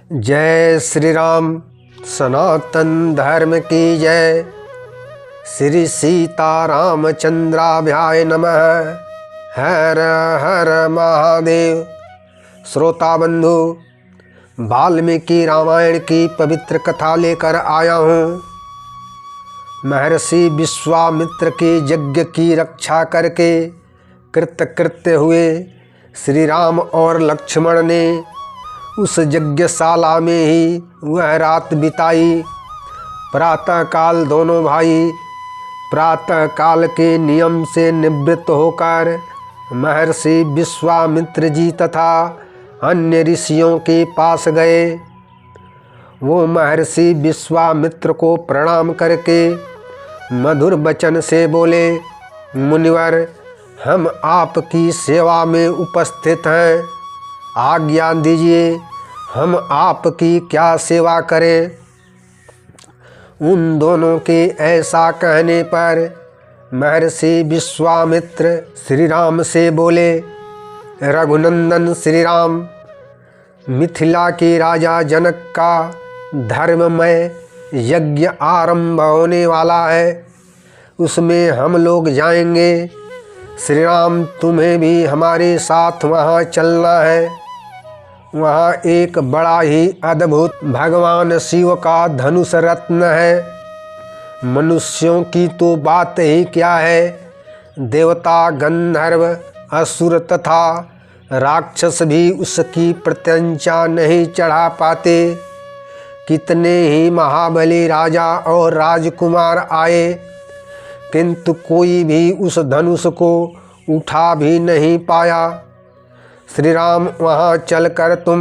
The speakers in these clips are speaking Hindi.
जय श्री राम। सनातन धर्म की जय। श्री सीता रामचंद्राभ्याय नमः। हर हर महादेव। श्रोता बंधु, वाल्मीकि रामायण की पवित्र कथा लेकर आया हूँ। महर्षि विश्वामित्र के यज्ञ की रक्षा करके कृतकृत्य हुए श्री राम और लक्ष्मण ने उस यज्ञशाला में ही वह रात बिताई। प्रातःकाल दोनों भाई प्रातःकाल के नियम से निवृत्त होकर महर्षि विश्वामित्र जी तथा अन्य ऋषियों के पास गए। वो महर्षि विश्वामित्र को प्रणाम करके मधुर वचन से बोले, मुनिवर, हम आपकी सेवा में उपस्थित हैं। आज्ञा दीजिए, हम आपकी क्या सेवा करें। उन दोनों के ऐसा कहने पर महर्षि विश्वामित्र श्री राम से बोले, रघुनंदन श्री राम, मिथिला के राजा जनक का धर्ममय यज्ञ आरंभ होने वाला है, उसमें हम लोग जाएंगे। श्री राम, तुम्हें भी हमारे साथ वहाँ चलना है। वहाँ एक बड़ा ही अद्भुत भगवान शिव का धनुष रत्न है। मनुष्यों की तो बात ही क्या है, देवता, गंधर्व, असुर तथा राक्षस भी उसकी प्रत्यंचा नहीं चढ़ा पाते। कितने ही महाबली राजा और राजकुमार आए, किंतु कोई भी उस धनुष को उठा भी नहीं पाया। श्री राम, वहाँ चलकर तुम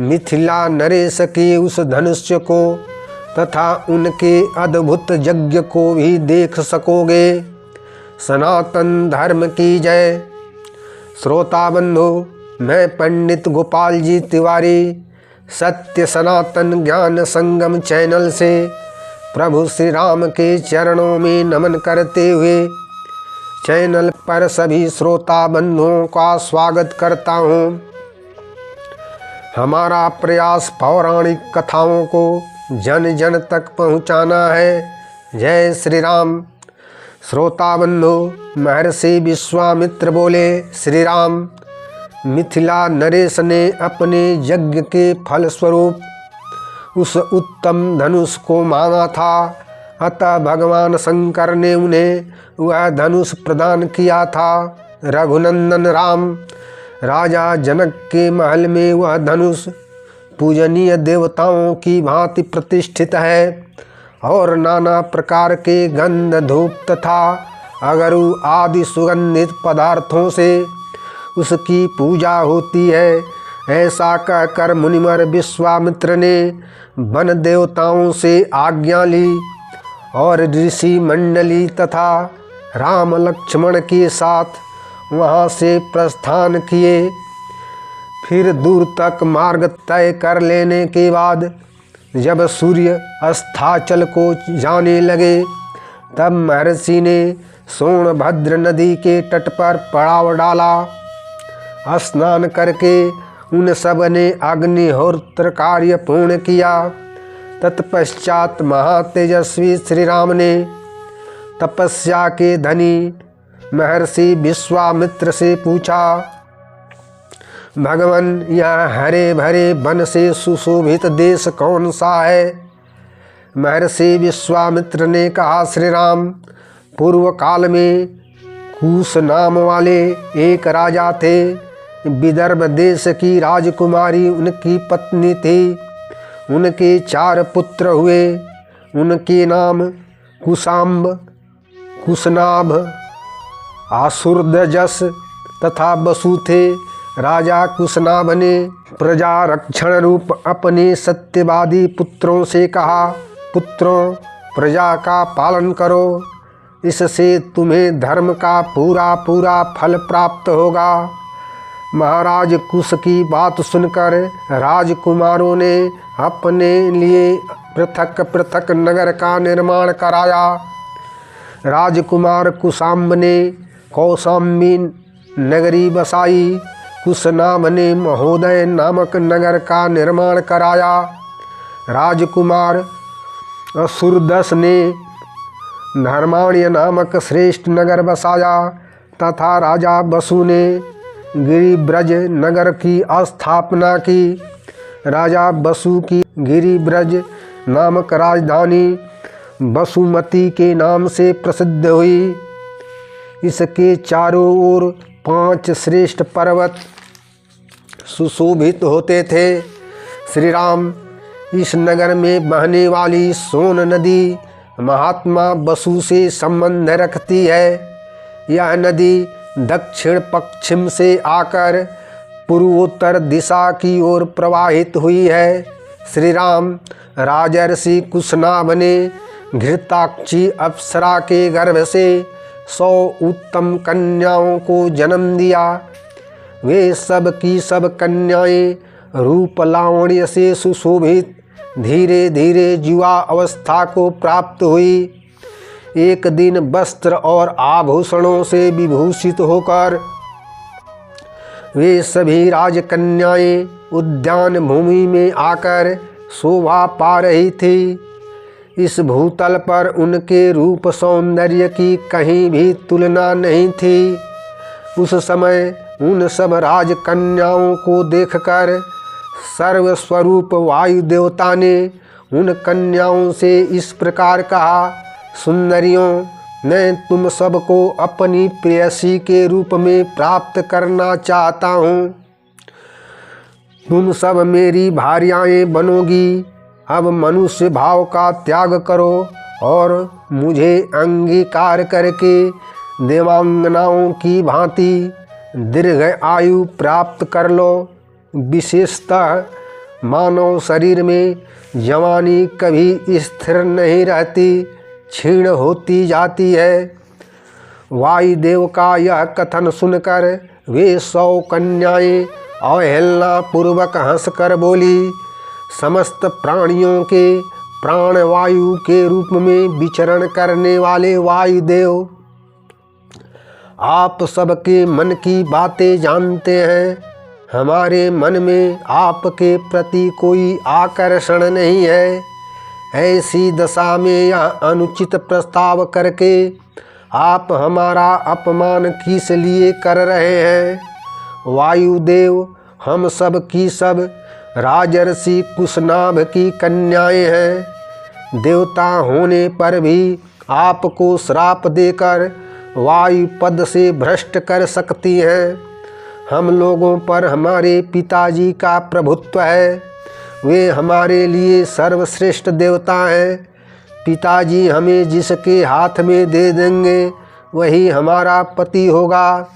मिथिला नरेश के उस धनुष्य को तथा उनके अद्भुत यज्ञ को भी देख सकोगे। सनातन धर्म की जय। श्रोता बंधु, मैं पंडित गोपाल जी तिवारी सत्य सनातन ज्ञान संगम चैनल से प्रभु श्री राम के चरणों में नमन करते हुए चैनल पर सभी श्रोता बंधुओं का स्वागत करता हूँ। हमारा प्रयास पौराणिक कथाओं को जन जन तक पहुँचाना है। जय श्री राम। श्रोता बंधु, महर्षि विश्वामित्र बोले, श्री राम, मिथिला नरेश ने अपने यज्ञ के फलस्वरूप उस उत्तम धनुष को मांगा था, अतः भगवान शंकर ने उन्हें वह धनुष प्रदान किया था। रघुनंदन राम, राजा जनक के महल में वह धनुष पूजनीय देवताओं की भांति प्रतिष्ठित है और नाना प्रकार के गंध, धूप तथा अगरु आदि सुगंधित पदार्थों से उसकी पूजा होती है। ऐसा कहकर मुनिवर विश्वामित्र ने वन देवताओं से आज्ञा ली और ऋषि मंडली तथा राम लक्ष्मण के साथ वहाँ से प्रस्थान किए। फिर दूर तक मार्ग तय कर लेने के बाद जब सूर्य अस्ताचल को जाने लगे, तब महर्षि ने सोनभद्र नदी के तट पर पड़ाव डाला। स्नान करके उन सब ने अग्निहोत्र कार्य पूर्ण किया। तत्पश्चात महातेजस्वी श्री राम ने तपस्या के धनी महर्षि विश्वामित्र से पूछा, भगवान, यह हरे भरे वन से सुशोभित देश कौन सा है। महर्षि विश्वामित्र ने कहा, श्री राम, पूर्व काल में कुश नाम वाले एक राजा थे। विदर्भ देश की राजकुमारी उनकी पत्नी थी। उनके 4 पुत्र हुए। उनके नाम कुशाम्ब, कुशनाभ, आसुरदजस तथा वसु थे। राजा कुशनाभ ने प्रजा रक्षण रूप अपने सत्यवादी पुत्रों से कहा, पुत्रों, प्रजा का पालन करो, इससे तुम्हें धर्म का पूरा पूरा फल प्राप्त होगा। महाराज कुश की बात सुनकर राजकुमारों ने अपने लिए पृथक पृथक नगर का निर्माण कराया। राजकुमार कुशाम्ब ने कौशाम्बी नगरी बसाई कुशनाभ ने महोदय नामक नगर का निर्माण कराया। राजकुमार असुरदस ने धर्माण्य नामक श्रेष्ठ नगर बसाया तथा राजा बसु ने गिरिब्रज नगर की स्थापना की। राजा बसु की गिरिब्रज नामक राजधानी बसुमती के नाम से प्रसिद्ध हुई। इसके चारों ओर 5 श्रेष्ठ पर्वत सुशोभित होते थे। श्री राम, इस नगर में बहने वाली सोन नदी महात्मा बसु से संबंध रखती है। यह नदी दक्षिण पश्चिम से आकर पूर्वोत्तर दिशा की ओर प्रवाहित हुई है। श्री राम, राजर्षि कुशनाभ ने घृताक्षी अप्सरा के गर्भ से 100 उत्तम कन्याओं को जन्म दिया। वे सब की सब कन्याएं रूप लावण्य से सुशोभित धीरे धीरे युवा अवस्था को प्राप्त हुई। एक दिन वस्त्र और आभूषणों से विभूषित होकर वे सभी राजकन्याएं उद्यान भूमि में आकर शोभा पा रही थी। इस भूतल पर उनके रूप सौंदर्य की कहीं भी तुलना नहीं थी। उस समय उन सब राजकन्याओं को देखकर सर्वस्वरूप वायु देवता ने उन कन्याओं से इस प्रकार कहा, सुंदरियों, मैं तुम सबको अपनी प्रेयसी के रूप में प्राप्त करना चाहता हूँ। तुम सब मेरी भार्याएं बनोगी। अब मनुष्य भाव का त्याग करो और मुझे अंगीकार करके देवांगनाओं की भांति दीर्घ आयु प्राप्त कर लो। विशेषतः मानव शरीर में जवानी कभी स्थिर नहीं रहती, क्षीण होती जाती है। वायुदेव का यह कथन सुनकर वे 100 कन्याएं अवहेलना पूर्वक हंसकर बोली, समस्त प्राणियों के प्राणवायु के रूप में विचरण करने वाले वायुदेव, आप सबके मन की बातें जानते हैं। हमारे मन में आपके प्रति कोई आकर्षण नहीं है। ऐसी दशा में यह अनुचित प्रस्ताव करके आप हमारा अपमान किस लिए कर रहे हैं। वायुदेव, हम सब की सब राजर्षि कुशनाभ की कन्याएं हैं। देवता होने पर भी आपको श्राप देकर वायु पद से भ्रष्ट कर सकती हैं। हम लोगों पर हमारे पिताजी का प्रभुत्व है। वे हमारे लिए सर्वश्रेष्ठ देवता हैं। पिताजी हमें जिसके हाथ में दे देंगे वही हमारा पति होगा।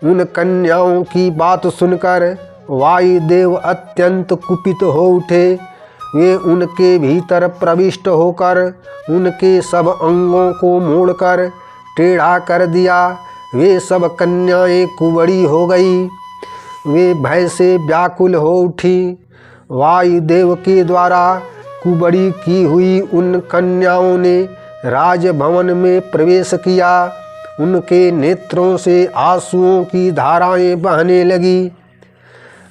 उन कन्याओं की बात सुनकर वायुदेव अत्यंत कुपित हो उठे। वे उनके भीतर प्रविष्ट होकर उनके सब अंगों को मोड़कर टेढ़ा कर दिया। वे सब कन्याएं कुंवारी हो गई। वे भय से व्याकुल हो उठी। वायुदेव के द्वारा कुंवारी की हुई उन कन्याओं ने राजभवन में प्रवेश किया। उनके नेत्रों से आंसुओं की धाराएं बहने लगी।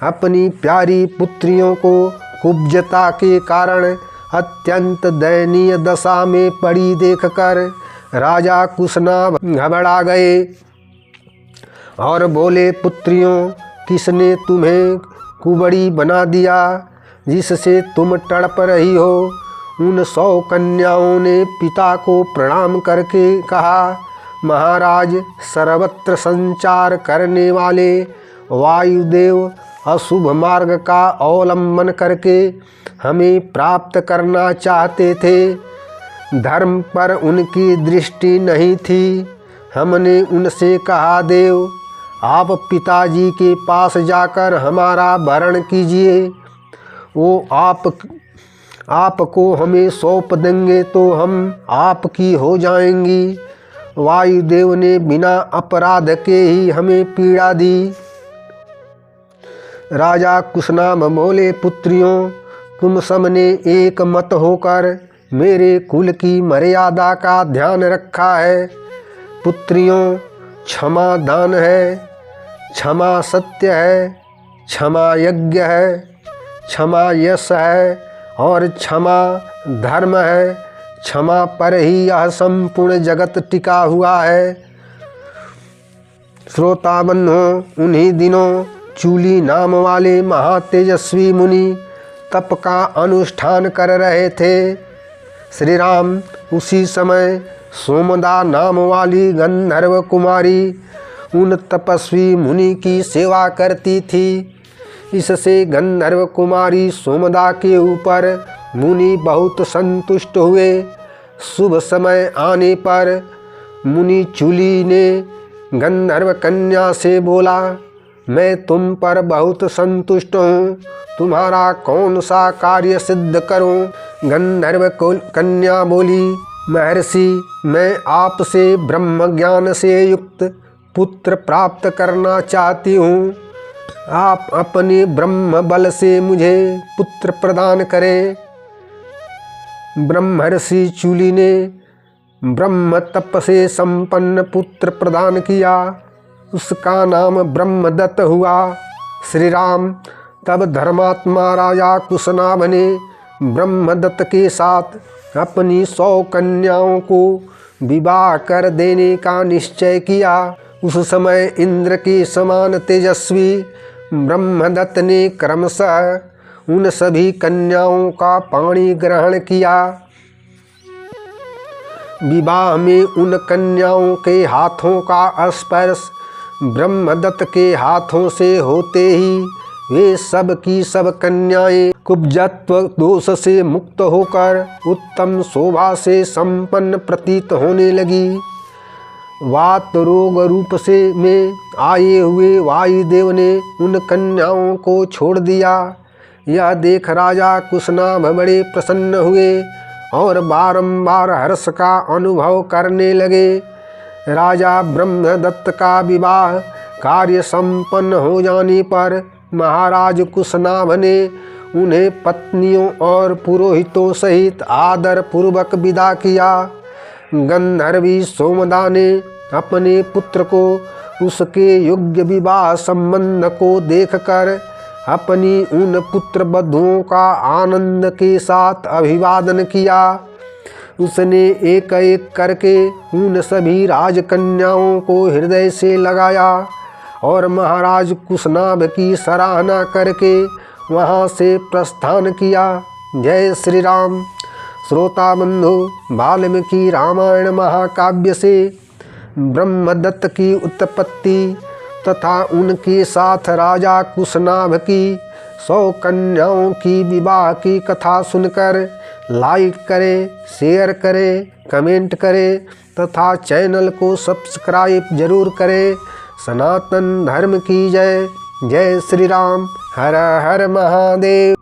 अपनी प्यारी पुत्रियों को कुब्जता के कारण अत्यंत दयनीय दशा में पड़ी देखकर राजा कुशनाभ घबरा गए और बोले, पुत्रियों, किसने तुम्हें कुंवारी बना दिया जिससे तुम तड़प रही हो। उन 100 कन्याओं ने पिता को प्रणाम करके कहा, महाराज, सर्वत्र संचार करने वाले वायुदेव अशुभ मार्ग का अवलंबन करके हमें प्राप्त करना चाहते थे। धर्म पर उनकी दृष्टि नहीं थी। हमने उनसे कहा, देव, आप पिताजी के पास जाकर हमारा वरण कीजिए। वो आपको हमें सौंप देंगे तो हम आपकी हो जाएंगी। वायुदेव ने बिना अपराध के ही हमें पीड़ा दी। राजा कुशनाभ बोले, पुत्रियों, तुम सबने एक मत होकर मेरे कुल की मर्यादा का ध्यान रखा है। पुत्रियों, क्षमा दान है। क्षमा सत्य है, क्षमा यज्ञ है, क्षमा यश है और क्षमा धर्म है। क्षमा पर ही यह संपूर्ण जगत टिका हुआ है। श्रोता बंधुओं, उन्हीं दिनों चूली नाम वाले महातेजस्वी मुनि तप का अनुष्ठान कर रहे थे। श्री राम उसी समय सोमदा नाम वाली गंधर्व कुमारी उन तपस्वी मुनि की सेवा करती थी। इससे गंधर्व कुमारी सोमदा के ऊपर मुनि बहुत संतुष्ट हुए। शुभ समय आने पर मुनि चूली ने गंधर्व कन्या से बोला, मैं तुम पर बहुत संतुष्ट हूँ, तुम्हारा कौन सा कार्य सिद्ध करूँ। गंधर्व कन्या बोली, महर्षि, मैं आपसे ब्रह्म ज्ञान से युक्त पुत्र प्राप्त करना चाहती हूँ। आप अपने ब्रह्म बल से मुझे पुत्र प्रदान करें। ब्रह्मर्षि चूली ने ब्रह्म तप से संपन्न पुत्र प्रदान किया। उसका नाम ब्रह्मदत्त हुआ। श्री राम तब धर्मात्मा राजा कुशनाभ ने ब्रह्मदत्त के साथ अपनी 100 कन्याओं को विवाह कर देने का निश्चय किया। उस समय इंद्र के समान तेजस्वी ब्रह्मदत्त ने क्रमशः उन सभी कन्याओं का पाणी ग्रहण किया। विवाह में उन कन्याओं के हाथों का स्पर्श ब्रह्मदत्त के हाथों से होते ही वे सब की सब कन्याएं कुब्जत्व दोष से मुक्त होकर उत्तम शोभा से संपन्न प्रतीत होने लगी। वात रोग रूप से में आए हुए वायुदेव ने उन कन्याओं को छोड़ दिया। यह देख राजा कुशनाभ बड़े प्रसन्न हुए और बारंबार हर्ष का अनुभव करने लगे। राजा ब्रह्मदत्त का विवाह कार्य संपन्न हो जाने पर महाराज कुशनाभ ने उन्हें पत्नियों और पुरोहितों सहित आदर पूर्वक विदा किया। गंधर्वी सोमदा ने अपने पुत्र को उसके योग्य विवाह संबंध को देखकर अपनी उन पुत्र बधुओं का आनंद के साथ अभिवादन किया। उसने एक एक करके उन सभी राजकन्याओं को हृदय से लगाया और महाराज कुशनाभ की सराहना करके वहाँ से प्रस्थान किया। जय श्री राम। श्रोता बंधु, वाल्मीकि रामायण महाकाव्य से ब्रह्मदत्त की उत्पत्ति तथा उनके साथ राजा कुशनाभ की 100 कन्याओं की विवाह की कथा सुनकर लाइक करें, शेयर करें, कमेंट करें तथा चैनल को सब्सक्राइब जरूर करें। सनातन धर्म की जय। जय श्री राम। हर हर महादेव।